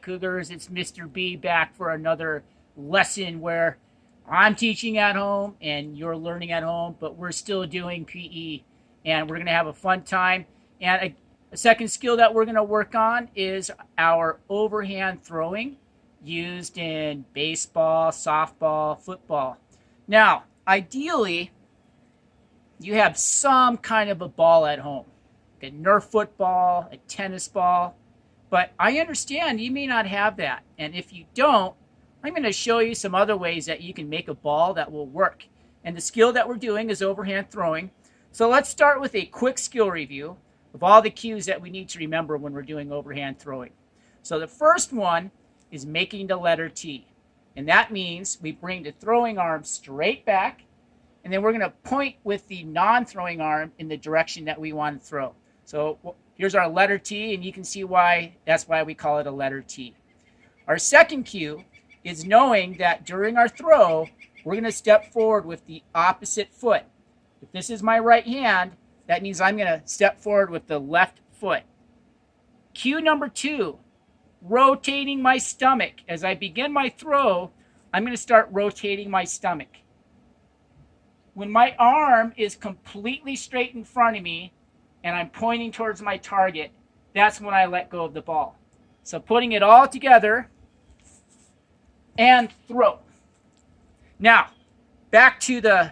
Cougars, it's Mr. B back for another lesson where I'm teaching at home and you're learning at home, but we're still doing PE and we're going to have a fun time. And a second skill that we're going to work on is our overhand throwing used in baseball, softball, football. Now, ideally, you have some kind of a ball at home, a Nerf football, a tennis ball. But I understand you may not have that. And if you don't, I'm going to show you some other ways that you can make a ball that will work. And the skill that we're doing is overhand throwing. So let's start with a quick skill review of all the cues that we need to remember when we're doing overhand throwing. So the first one is making the letter T. And that means we bring the throwing arm straight back, and then we're going to point with the non-throwing arm in the direction that we want to throw. So here's our letter T, and you can see why that's why we call it a letter T. Our second cue is knowing that during our throw, we're going to step forward with the opposite foot. If this is my right hand, that means I'm going to step forward with the left foot. Cue number 2, rotating my stomach. As I begin my throw, I'm going to start rotating my stomach. When my arm is completely straight in front of me, and I'm pointing towards my target, that's when I let go of the ball. So putting it all together and throw. Now, back to the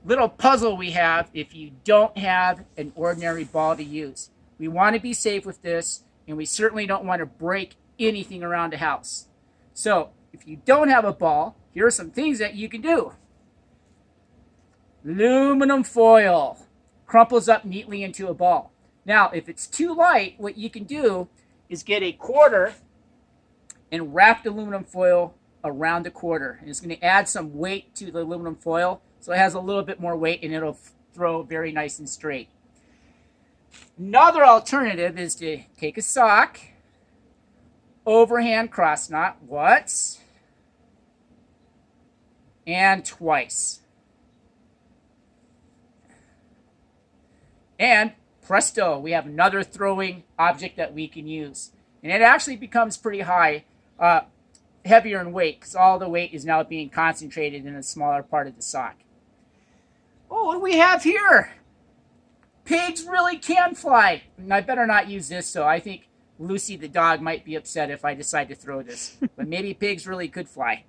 little puzzle we have if you don't have an ordinary ball to use. We want to be safe with this, and we certainly don't want to break anything around the house. So if you don't have a ball, here are some things that you can do. Aluminum foil crumples up neatly into a ball. Now, if it's too light, what you can do is get a quarter and wrap the aluminum foil around the quarter. And it's going to add some weight to the aluminum foil, so it has a little bit more weight and it'll throw very nice and straight. Another alternative is to take a sock, overhand cross knot once and twice. And presto, we have another throwing object that we can use. And it actually becomes pretty high, heavier in weight, because all the weight is now being concentrated in a smaller part of the sock. Oh, what do we have here? Pigs really can fly. And I better not use this, so I think Lucy the dog might be upset if I decide to throw this. But maybe pigs really could fly.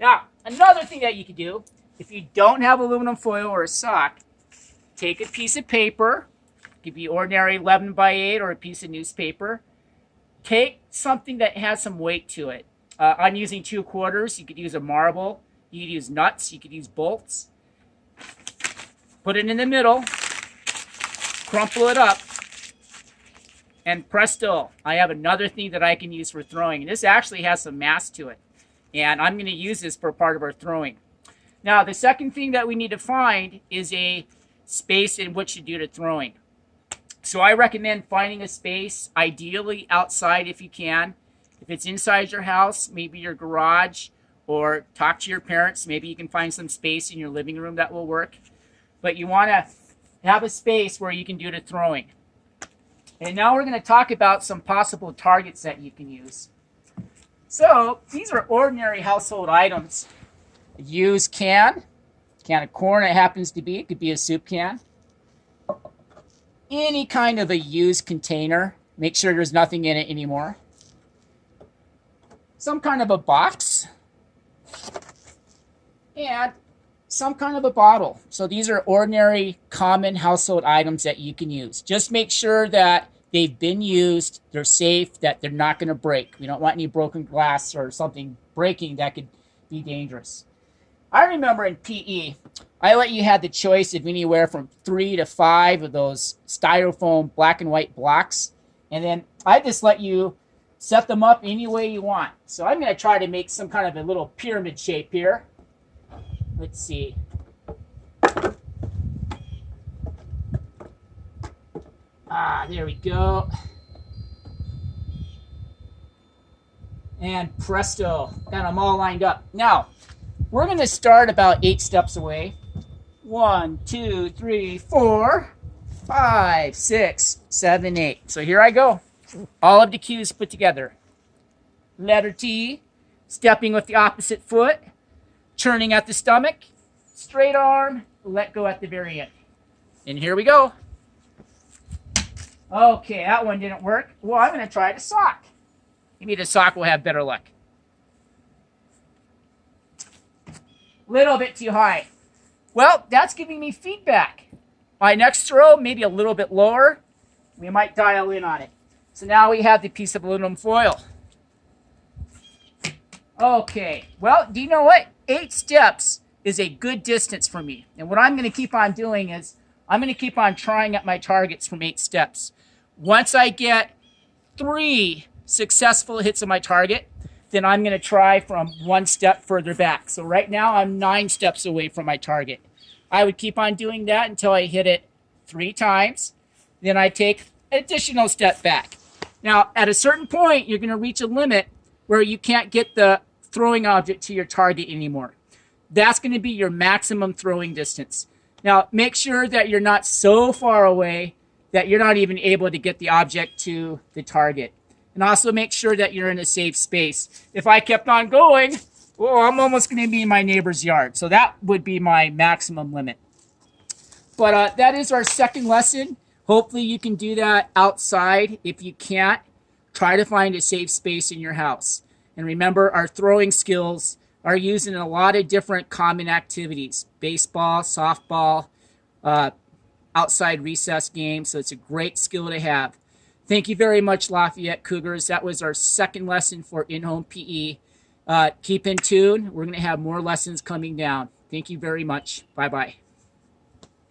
Now, another thing that you can do, if you don't have aluminum foil or a sock, take a piece of paper, it could be ordinary 11 by 8 or a piece of newspaper. Take something that has some weight to it. I'm using 2 quarters. You could use a marble. You could use nuts. You could use bolts. Put it in the middle. Crumple it up. And presto, I have another thing that I can use for throwing. And this actually has some mass to it. And I'm going to use this for part of our throwing. Now, the second thing that we need to find is a space in which to do the throwing. So I recommend finding a space, ideally outside if you can. If it's inside your house, maybe your garage, or talk to your parents. Maybe you can find some space in your living room that will work. But you want to have a space where you can do the throwing. And now we're going to talk about some possible targets that you can use. So these are ordinary household items. A used can of corn it happens to be. It could be a soup can. Any kind of a used container. Make sure there's nothing in it anymore. Some kind of a box. And some kind of a bottle. So these are ordinary, common household items that you can use. Just make sure that they've been used, they're safe, that they're not going to break. We don't want any broken glass or something breaking that could be dangerous. I remember in PE, I let you have the choice of anywhere from 3 to 5 of those styrofoam black and white blocks. And then I just let you set them up any way you want. So I'm going to try to make some kind of a little pyramid shape here. Let's see. There we go. And presto, got them all lined up. Now, we're going to start about 8 steps away. 1, 2, 3, 4, 5, 6, 7, 8. So here I go. All of the cues put together. Letter T, stepping with the opposite foot, turning at the stomach, straight arm, let go at the very end. And here we go. Okay, that one didn't work. Well, I'm going to try the sock. Maybe the sock will have better luck. Little bit too high. Well, that's giving me feedback. My next throw, maybe a little bit lower. We might dial in on it. So now we have the piece of aluminum foil. Okay, well, do you know what? 8 steps is a good distance for me. And what I'm going to keep on doing is I'm going to keep on trying at my targets from 8 steps. Once I get 3 successful hits of my target, then I'm going to try from 1 step further back. So right now I'm 9 steps away from my target. I would keep on doing that until I hit it 3 times. Then I take an additional step back. Now, at a certain point, you're going to reach a limit where you can't get the throwing object to your target anymore. That's going to be your maximum throwing distance. Now, make sure that you're not so far away that you're not even able to get the object to the target. And also make sure that you're in a safe space. If I kept on going, well, I'm almost going to be in my neighbor's yard. So that would be my maximum limit. But that is our second lesson. Hopefully you can do that outside. If you can't, try to find a safe space in your house. And remember, our throwing skills are used in a lot of different common activities. Baseball, softball, outside recess games. So it's a great skill to have. Thank you very much, Lafayette Cougars. That was our second lesson for in-home PE. Keep in tune. We're going to have more lessons coming down. Thank you very much. Bye-bye.